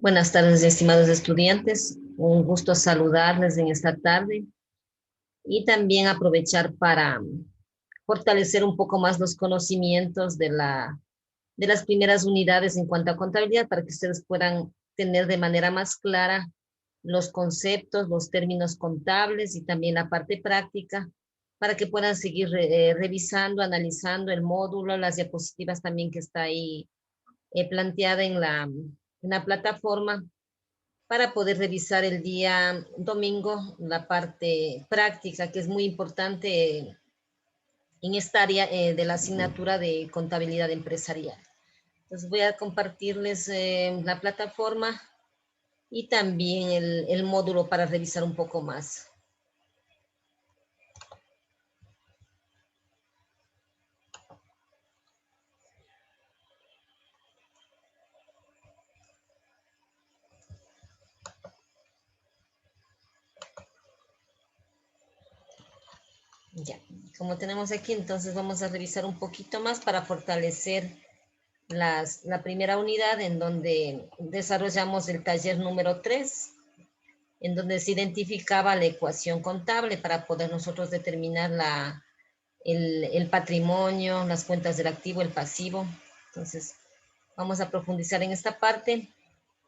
Buenas tardes, estimados estudiantes. Un gusto saludarles en esta tarde y también aprovechar para fortalecer un poco más los conocimientos de las primeras unidades en cuanto a contabilidad para que ustedes puedan tener de manera más clara los conceptos, los términos contables y también la parte práctica para que puedan seguir revisando, analizando el módulo, las diapositivas también que está ahí planteada en la plataforma para poder revisar el día domingo la parte práctica, que es muy importante en esta área de la asignatura de contabilidad empresarial. Entonces voy a compartirles la plataforma y también el módulo para revisar un poco más. Ya, como tenemos aquí, entonces vamos a revisar un poquito más para fortalecer la primera unidad en donde desarrollamos el taller número 3, en donde se identificaba la ecuación contable para poder nosotros determinar el patrimonio, las cuentas del activo, el pasivo. Entonces, vamos a profundizar en esta parte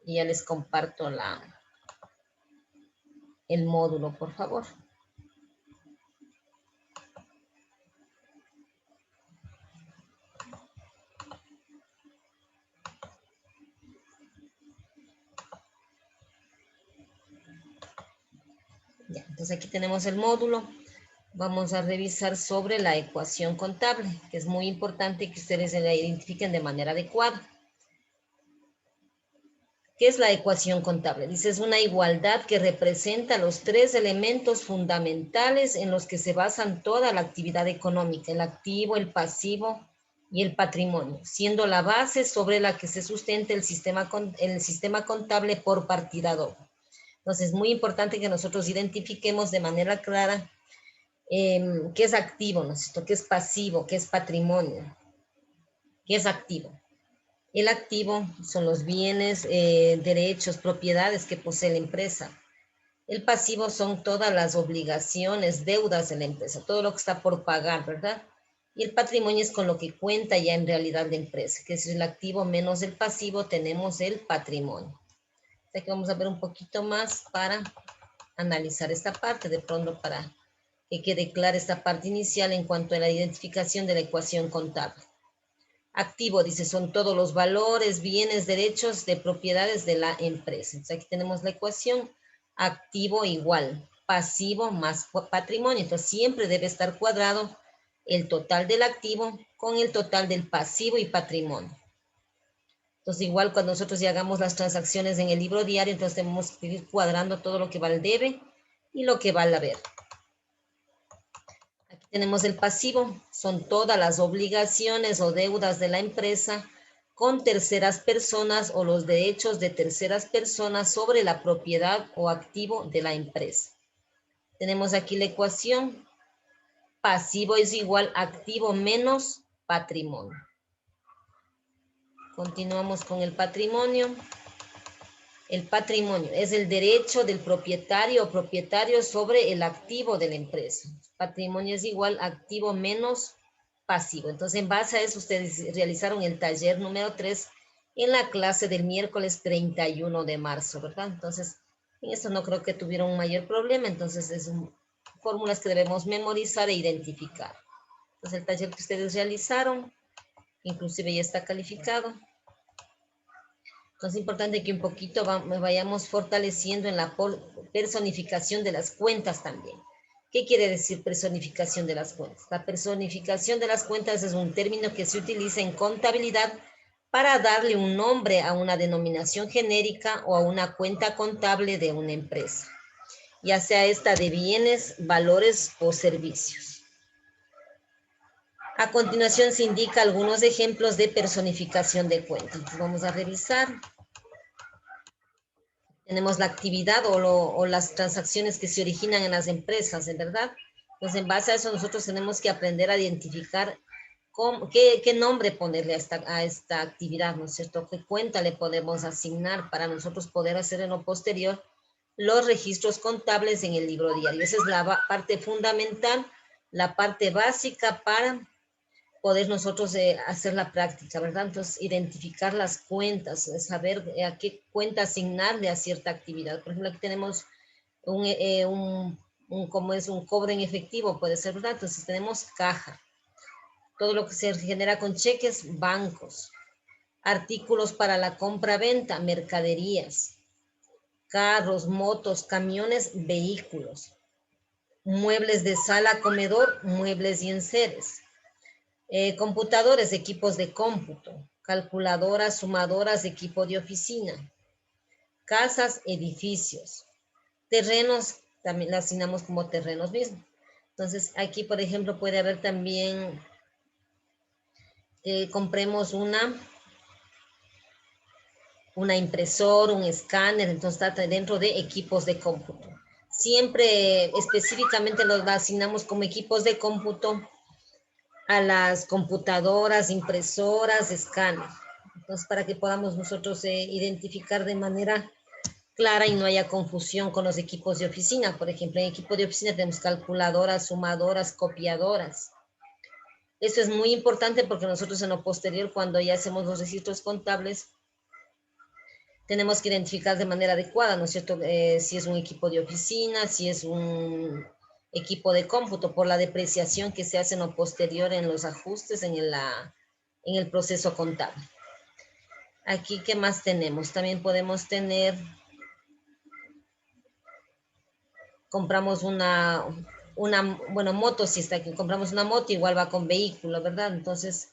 y ya les comparto el módulo, por favor. Ya, entonces aquí tenemos el módulo. Vamos a revisar sobre la ecuación contable, que es muy importante que ustedes la identifiquen de manera adecuada. ¿Qué es la ecuación contable? Dice, es una igualdad que representa los tres elementos fundamentales en los que se basan toda la actividad económica, el activo, el pasivo y el patrimonio, siendo la base sobre la que se sustenta el sistema contable por partida doble. Entonces, es muy importante que nosotros identifiquemos de manera clara qué es activo, ¿no es cierto? ¿Qué es pasivo? ¿Qué es patrimonio? ¿Qué es activo? El activo son los bienes, derechos, propiedades que posee la empresa. El pasivo son todas las obligaciones, deudas de la empresa, todo lo que está por pagar, ¿verdad? Y el patrimonio es con lo que cuenta ya en realidad la empresa, que es el activo menos el pasivo, tenemos el patrimonio. O sea que vamos a ver un poquito más para analizar esta parte, de pronto para que quede clara esta parte inicial en cuanto a la identificación de la ecuación contable. Activo, dice, son todos los valores, bienes, derechos de propiedades de la empresa. Entonces aquí tenemos la ecuación, activo igual, pasivo más patrimonio. Entonces siempre debe estar cuadrado el total del activo con el total del pasivo y patrimonio. Entonces igual cuando nosotros ya hagamos las transacciones en el libro diario, entonces tenemos que ir cuadrando todo lo que va al debe y lo que va al haber. Aquí tenemos el pasivo, son todas las obligaciones o deudas de la empresa con terceras personas o los derechos de terceras personas sobre la propiedad o activo de la empresa. Tenemos aquí la ecuación, pasivo es igual activo menos patrimonio. Continuamos con el patrimonio. El patrimonio es el derecho del propietario o propietario sobre el activo de la empresa. Patrimonio es igual activo menos pasivo. Entonces, en base a eso, ustedes realizaron el taller número 3 en la clase del miércoles 31 de marzo, ¿verdad? Entonces, en eso no creo que tuvieron un mayor problema. Entonces, fórmulas que debemos memorizar e identificar. Entonces, el taller que ustedes realizaron, inclusive ya está calificado. Entonces es importante que un poquito vayamos fortaleciendo en la personificación de las cuentas también. ¿Qué quiere decir personificación de las cuentas? La personificación de las cuentas es un término que se utiliza en contabilidad para darle un nombre a una denominación genérica o a una cuenta contable de una empresa, ya sea esta de bienes, valores o servicios. A continuación se indica algunos ejemplos de personificación de cuentas. Entonces vamos a revisar. Tenemos la actividad o las transacciones que se originan en las empresas, ¿en verdad? Entonces, en base a eso, nosotros tenemos que aprender a identificar ¿Qué nombre ponerle a esta actividad, ¿no es cierto? ¿Qué cuenta le podemos asignar para nosotros poder hacer en lo posterior los registros contables en el libro diario? Esa es la parte fundamental, la parte básica para poder nosotros hacer la práctica, ¿verdad? Entonces, identificar las cuentas, saber a qué cuenta asignarle a cierta actividad. Por ejemplo, aquí tenemos como es un cobro en efectivo, puede ser, ¿verdad? Entonces, tenemos caja. Todo lo que se genera con cheques, bancos. Artículos para la compra-venta, mercaderías. Carros, motos, camiones, vehículos. Muebles de sala, comedor, muebles y enseres. Computadores, equipos de cómputo, calculadoras, sumadoras, equipo de oficina, casas, edificios, terrenos, también la asignamos como terrenos mismos. Entonces, aquí, por ejemplo, puede haber también que compremos una impresora, un escáner, entonces está dentro de equipos de cómputo. Siempre específicamente los asignamos como equipos de cómputo a las computadoras, impresoras, escáner. Entonces, para que podamos nosotros identificar de manera clara y no haya confusión con los equipos de oficina. Por ejemplo, en equipo de oficina tenemos calculadoras, sumadoras, copiadoras. Esto es muy importante porque nosotros en lo posterior, cuando ya hacemos los registros contables, tenemos que identificar de manera adecuada, ¿no es cierto? Si es un equipo de oficina, si es un equipo de cómputo, por la depreciación que se hace en lo posterior en los ajustes en el proceso contable. Aquí, ¿qué más tenemos? También podemos tener, compramos bueno, moto, si está aquí, compramos una moto, igual va con vehículo, ¿verdad? Entonces,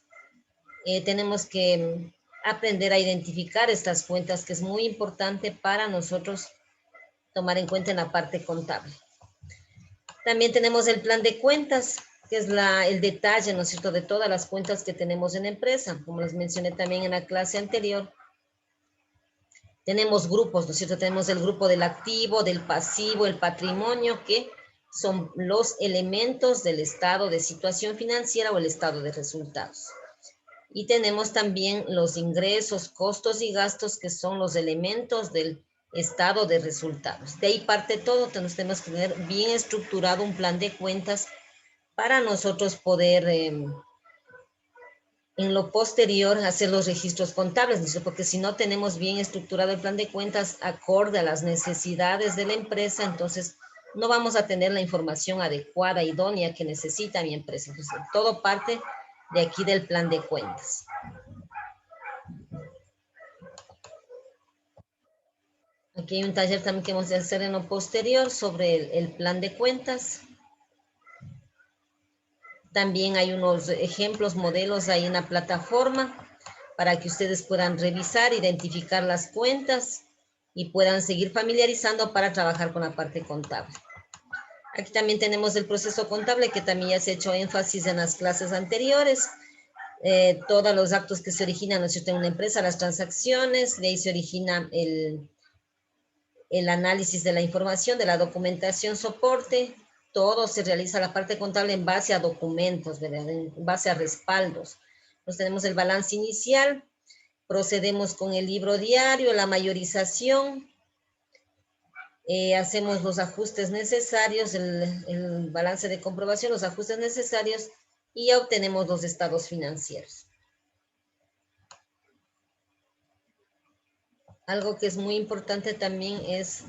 tenemos que aprender a identificar estas cuentas, que es muy importante para nosotros tomar en cuenta en la parte contable. También tenemos el plan de cuentas, que es el detalle, ¿no es cierto?, de todas las cuentas que tenemos en la empresa. Como les mencioné también en la clase anterior, tenemos grupos, ¿no es cierto? Tenemos el grupo del activo, del pasivo, el patrimonio, que son los elementos del estado de situación financiera o el estado de resultados. Y tenemos también los ingresos, costos y gastos, que son los elementos del estado de resultados. De ahí parte todo, tenemos que tener bien estructurado un plan de cuentas para nosotros poder en lo posterior hacer los registros contables, ¿no? Porque si no tenemos bien estructurado el plan de cuentas acorde a las necesidades de la empresa, entonces no vamos a tener la información adecuada, idónea que necesita mi empresa. Entonces, todo parte de aquí del plan de cuentas. Aquí hay un taller también que vamos a hacer en lo posterior sobre el plan de cuentas. También hay unos ejemplos, modelos ahí en la plataforma para que ustedes puedan revisar, identificar las cuentas y puedan seguir familiarizando para trabajar con la parte contable. Aquí también tenemos el proceso contable, que también ya se ha hecho énfasis en las clases anteriores. Todos los actos que se originan, ¿no es cierto?, en una empresa, las transacciones, de ahí se origina el análisis de la información, de la documentación, soporte. Todo se realiza la parte contable en base a documentos, ¿verdad?, en base a respaldos. Entonces tenemos el balance inicial, procedemos con el libro diario, la mayorización, hacemos los ajustes necesarios, el balance de comprobación, los ajustes necesarios, y ya obtenemos los estados financieros. Algo que es muy importante también es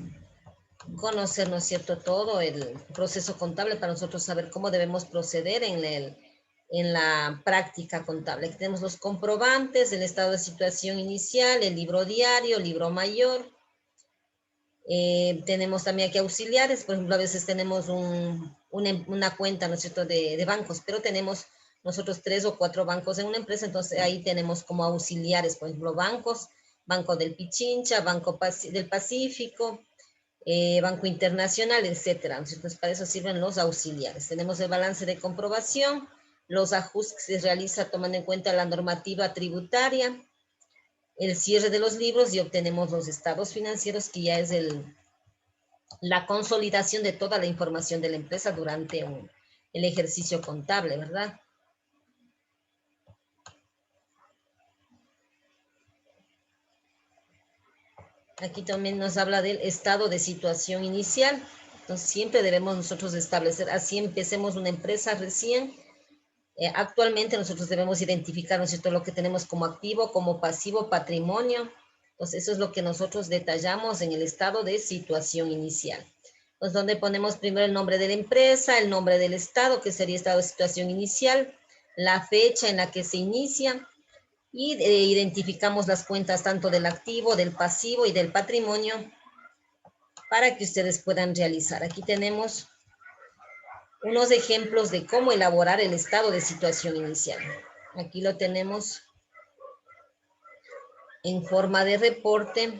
conocer, ¿no es cierto?, todo el proceso contable para nosotros saber cómo debemos proceder en la práctica contable. Aquí tenemos los comprobantes, el estado de situación inicial, el libro diario, el libro mayor. Tenemos también aquí auxiliares, por ejemplo, a veces tenemos una cuenta, ¿no es cierto?, de bancos, pero tenemos nosotros 3 o 4 bancos en una empresa, entonces ahí tenemos como auxiliares, por ejemplo, bancos, Banco del Pichincha, Banco del Pacífico, Banco Internacional, etcétera. Entonces, para eso sirven los auxiliares. Tenemos el balance de comprobación, los ajustes que se realiza tomando en cuenta la normativa tributaria, el cierre de los libros, y obtenemos los estados financieros, que ya es la consolidación de toda la información de la empresa durante el ejercicio contable, ¿verdad? Aquí también nos habla del estado de situación inicial. Entonces siempre debemos nosotros establecer, así empecemos una empresa recién. Actualmente nosotros debemos identificar, ¿no es cierto?, lo que tenemos como activo, como pasivo, patrimonio. Entonces eso es lo que nosotros detallamos en el estado de situación inicial. Entonces donde ponemos primero el nombre de la empresa, el nombre del estado, que sería estado de situación inicial, la fecha en la que se inicia, y identificamos las cuentas tanto del activo, del pasivo y del patrimonio para que ustedes puedan realizar. Aquí tenemos unos ejemplos de cómo elaborar el estado de situación inicial. Aquí lo tenemos en forma de reporte.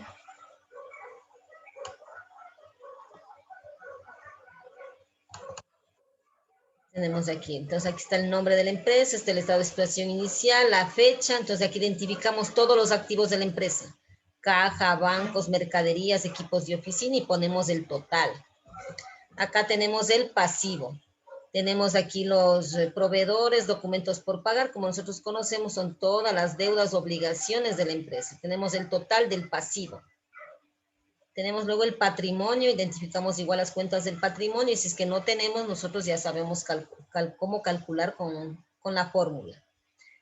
Tenemos aquí, entonces aquí está el nombre de la empresa, está el estado de situación inicial, la fecha, entonces aquí identificamos todos los activos de la empresa, caja, bancos, mercaderías, equipos de oficina y ponemos el total. Acá tenemos el pasivo, tenemos aquí los proveedores, documentos por pagar, como nosotros conocemos, son todas las deudas, obligaciones de la empresa. Tenemos el total del pasivo. Tenemos luego el patrimonio, identificamos igual las cuentas del patrimonio y si es que no tenemos, nosotros ya sabemos cómo calcular con la fórmula.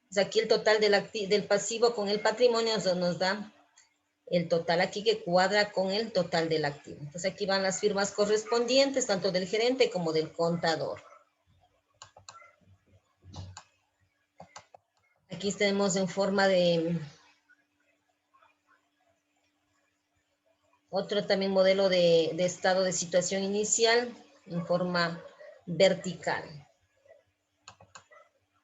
Entonces aquí el total del pasivo con el patrimonio nos da el total aquí que cuadra con el total del activo. Entonces aquí van las firmas correspondientes, tanto del gerente como del contador. Aquí tenemos en forma de otro también modelo de estado de situación inicial en forma vertical.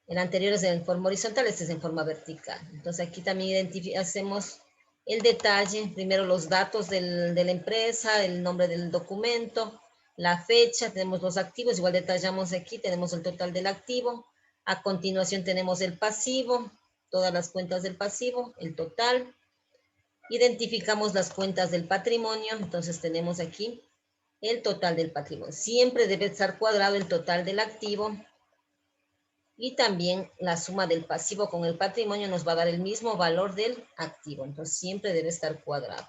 El anterior es en forma horizontal, este es en forma vertical. Entonces aquí también hacemos el detalle, primero los datos de la empresa, el nombre del documento, la fecha, tenemos los activos, igual detallamos aquí, tenemos el total del activo. A continuación tenemos el pasivo, todas las cuentas del pasivo, el total. Identificamos las cuentas del patrimonio, entonces tenemos aquí el total del patrimonio. Siempre debe estar cuadrado el total del activo y también la suma del pasivo con el patrimonio nos va a dar el mismo valor del activo, entonces siempre debe estar cuadrado.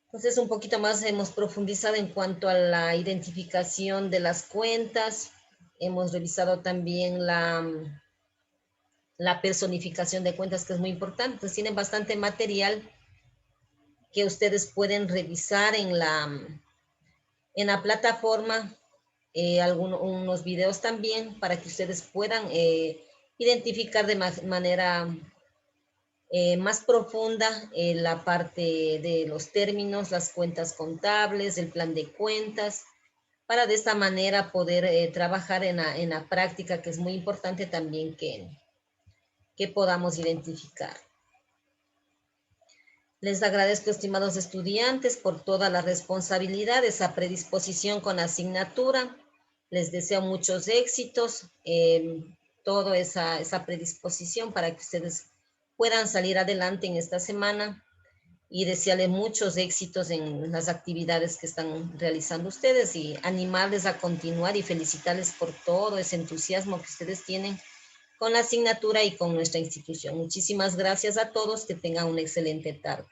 Entonces un poquito más hemos profundizado en cuanto a la identificación de las cuentas, hemos revisado también la personificación de cuentas, que es muy importante. Entonces tienen bastante material que ustedes pueden revisar en la plataforma, unos videos también para que ustedes puedan identificar de manera más profunda la parte de los términos, las cuentas contables, el plan de cuentas, para de esta manera poder trabajar en la práctica, que es muy importante también que podamos identificar. Les agradezco, estimados estudiantes, por toda la responsabilidad, esa predisposición con la asignatura. Les deseo muchos éxitos, toda esa predisposición para que ustedes puedan salir adelante en esta semana y desearles muchos éxitos en las actividades que están realizando ustedes y animarles a continuar y felicitarles por todo ese entusiasmo que ustedes tienen con la asignatura y con nuestra institución. Muchísimas gracias a todos, que tengan una excelente tarde.